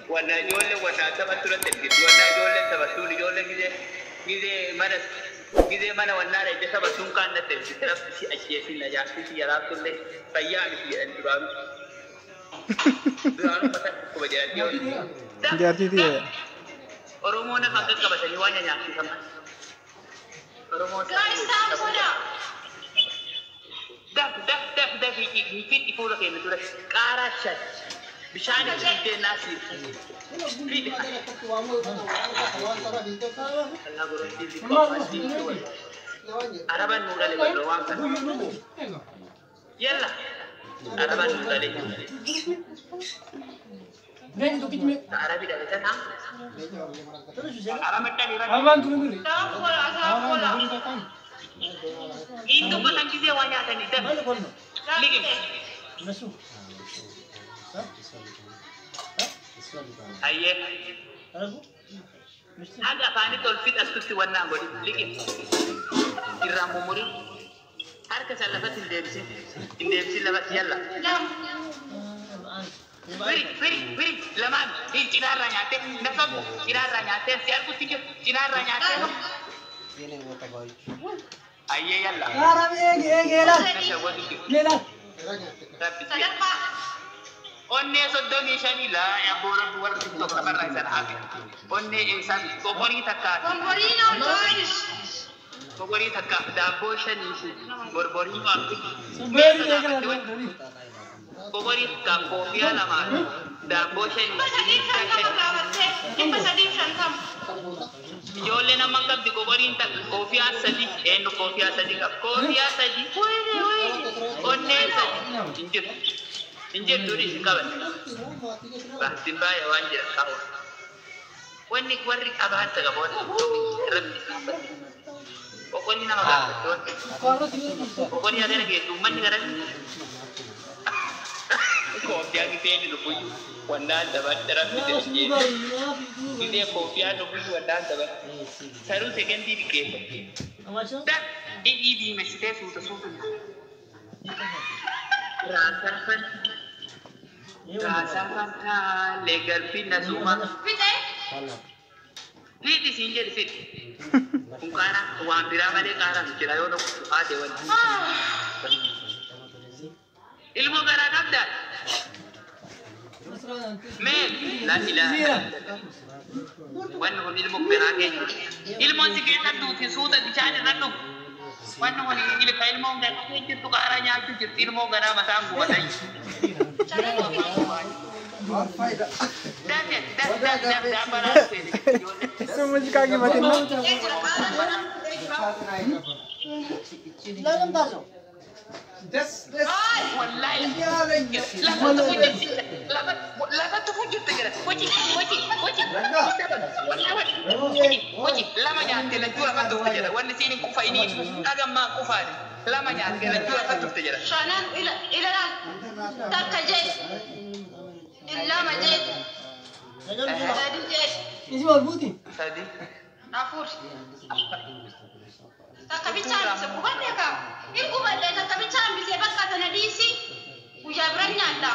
وانا يقول لي وانا تبى ترى تلقي وانا يقول لي تبى تقول يقول لي كذا mana وانا رأيت تبى تون كان نتلقي ترى في أشياء في نجاح في يلا كل فيا في الدرام درام بس كبجات جارتي دي Oromona kangen kabasa ni wanya nyaki sama. Oromona. Guys, stop muna. Dah fit ipo la kene tura kara chat. Bishani ide nasi. Fit. Allah guru ti ko pasti. Araban nura le ballo wang kan. Yalla. Araban nura le. Then to kitme. Arabi dah betul tak? Aramat tak ni. Aman tu dulu. Salam. Itu pasang kisah wanya tadi. Lihat. Nasu. Ayah. Agak panik tolfit astu si warna bodi. Lihat. Iramu muri. Harga salafat indemsi labat yalla. Wiri, laman, ini cina ranyate, nasab, cina ranyate, siapa pun tinggal cina ranyate. Ayah ya lah. Karam gelar. Gelar. Sadar Pak. Onne soddo ni shanila, yang buar TikTok kamar raisan habi. Onne insan, kokori takka. Komporino, guys. Kokori takka, dabo shani shi, borbori ko. Beri gelar. Kokori takka kopiya lama, dabo shani. Pasadin sangkam lawatnya. Ini pasadin sangkam. Ijoollee nama qabdi kokoriin takka kofiyaa sadi eenyu kofiyaa sadi qaba kofiyaa sadi onnee sadi injir durii si qaban baastiin baay'ee waan jedhan qabu wanni warri qabaata qaboon rabbi kokonni nama gaafatu kokonni adeena geessu uummanni garan kofiyaa giseenni lubuyyu wannaan dabaatti rabbi jedhee Ini kopiah dulu ada dapat. Saru second di bikin. Dan ini mesti sudah. Rasakan legal pin nasuma. Fit di sini jadi fit. Ukara, uang berapa deh kara? Kira yo nak ada wan. Ilmu kara kapda. Men, la ilaha. Wannan wani ilmu kira ke ilmu si ke tan tu su da bicara randu wannan wani ilmu ga ke tu ka aranya tu ilmu ga na mata ku wadai dan bara समझ का के बात ना Lalam taso. wallahi lama tu fujud tegara wajib lama nyante na jua kan tu tegara wanda sini kufa ini agam ma kufa lama nyante na jua kan tu tegara Shanan ila takka je. Illa ma je. Tadi je. Isi marbuti. tadi Nafur. Takka bicara sebuah ya kau. Ini gua balik takka bicara bisa bakal tanah diisi. Ujabranya anda.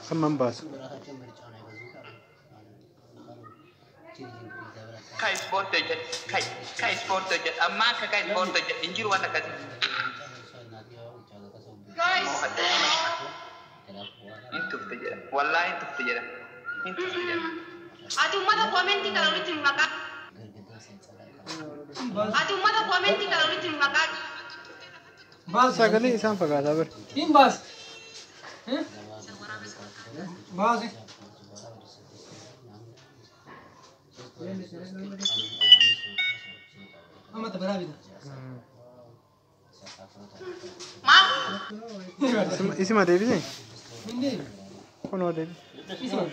समम बस kai sport aja kai sport aja amma ka kai sport aja injir wanda kasi Guys. itu saja wallahi itu saja Ati ummata komenti kalau lu terima kasih. Ati ummata komenti kalau lu terima kasih. Bas सगले इंसान पका था पर Kim bas. Bas. Ama tak berabi. Maaf. इसी में देवी से Hindi. कौन और देवी Isi man.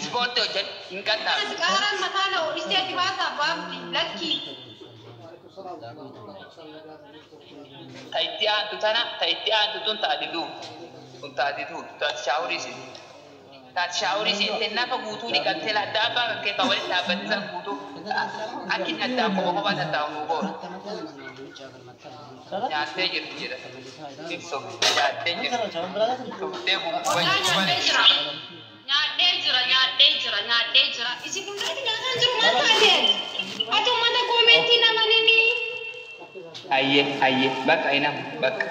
sport aja enggak tahu Sekarang masalah istirahat di bawah bab laki. taitian tu tanah taitian tu tadi tu tak syawri sih tenna pa butuh di kantel ada apa ke kawal dapat sang butuh akin ada apa apa tahu Nyaatee jirti jedha. Ibsuuf nyaatee jirti. Tuftee nyaadhee jira. Isin hundatti nyaataan jiru maal taatee? Ati uummata koomentii namanini. Hayyee bakka inam bakka.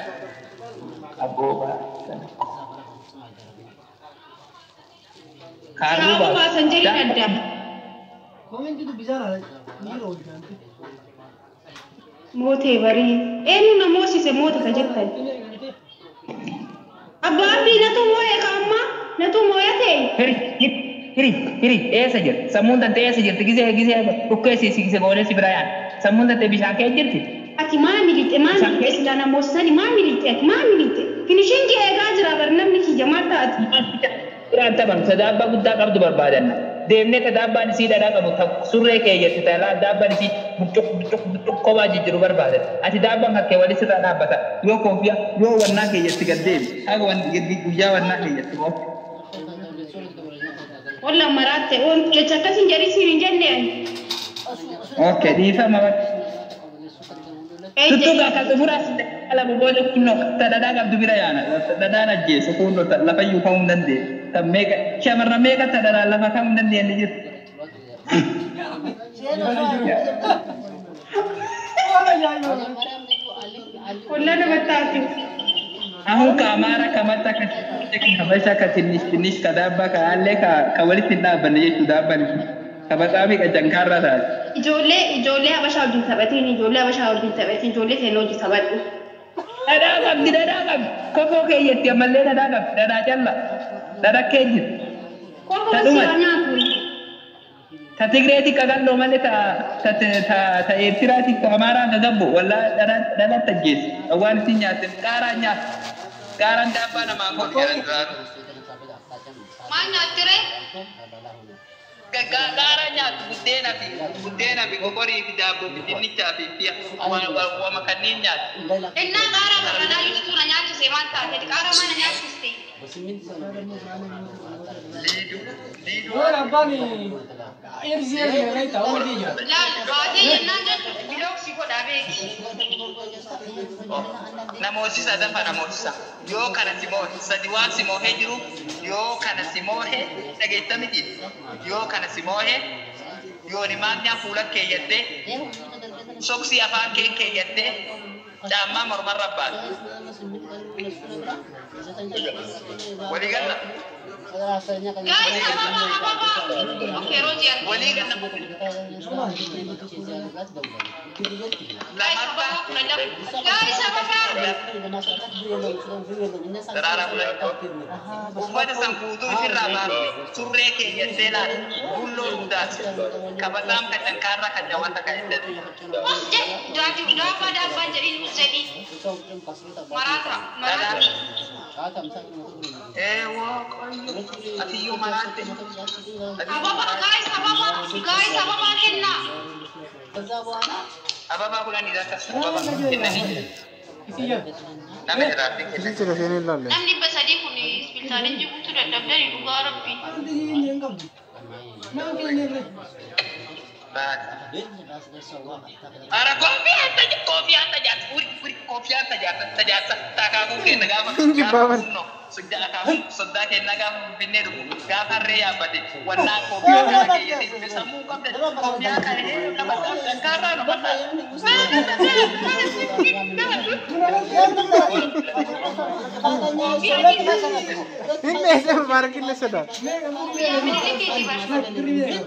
Abbooba. Kaaruu baasan jedhin adda. Koomenti dubbisaa ni roolchaante. Mootee barii. Eenyu na moosise moota ka jettan. Abbaabii natu moo'ee kaamma natu moo'atee. Hiri eessa jirti? Sammuun tantee eessa jirti? Gisee dhukkee si boodee si bira yaan. Sammuun tantee bishaan kee jirti? Ati maamilite silaa namoosani maamilite finishiin kee eegaa jira bar namni kiyya maal taati? Biraan taphan sadaabaa guddaa qabdu barbaadanna. Deemnee tadaabbaan isii dhadhaa qabu surree kee jetti talaa daabbaan isii buccuq kophaa jijjiiru barbaadan. Ati daabbaan hakkee wali sirraa dhaabbata. Yoo koofiyaa yoo wannaa kee jetti gad deemi. Haga guyyaa wannaa kee jetti koofi. Walla maraatte jecha akkasiin jedhisiin hin jenneen. Okay, dhiifama bakka. Tuttuqa akka xumuraas ala boboole kunnoo dhadhaa qabdu bira yaana. Dhadhaan ajjeessa kunnoo lafayyuu ka'uu hin dandeenye. Shamarran meeqa dhadhaan lafa ka'uu hin dandeenye jiru. Walla nama taati. Ahun ka amara kamata ka habasha ka tinish ka dabba ka alle ka walitti hin dhaabbanne jechuu daabban ka baxaami ka jankaarra taate. Ijoollee habashaa wajjin taphatiin ijoollee seenaa wajjin taphadhu. Dhadhaa qabdi kofoo kee jetti ammallee dhadhaa qabdi dhadhaa calla dhadhaa kee jirti. Kofoo siyaa nyaatu. Ta Tigreeti ka galloo malee ta Eertiraati ka Amaaraa ka gabbo wallaa dhadhaa tajjeessi waan isin nyaatte qaaraa nyaata. Garan dapat nama angkot jalan baru. Mana cire? Garanya bude nabi kokori kitabu bidini capi pia. Wa makaninya. Enna gara karena itu tu nanya tu semanta. Jadi gara mana nanya tu sih? Lidu. Oh, Rabbani. Air zia dia lagi tahu dia. Lah, baca enna je bilog sih kau dah begi. Namosi sada pa namosa. Yo kana simo sadiwa simo hejiru. Yo kana simo he nagaita miji. Yo kana simo he. Yo ni magnya pula keyete. Soksi apa keyete. Jama mormar rabban. Wali ganna. Guys, apa? Oke, Roger. Wali ganna. Guys, apa? Darara pula itu. Umat sangkutu firrabar. Surre keyete la. Bullo udas. Kabatam kacangkara kacawata kayete. Bos, jadi udah pada banjir jadi marata. Wah, atiyo marate. Apa guys, apa henna? Apa kulan di atas? Apa henna ni? Isinya. Nama terati. Ini sudah sini lalu. Namni basadi kuni hospitalan jibu tu dah dari luar Arabi. Itu dia yang kau. Nak kena ni. Ara kopi aja, uri kopi aja, takamu ke negara. Tinggi banget. Sejak kamu sudah ke negara bener, gak rea pada warna kopi aja jadi besamu kamu kopi aja ini kamu karena apa? Ini saya marah kita sedar. Ini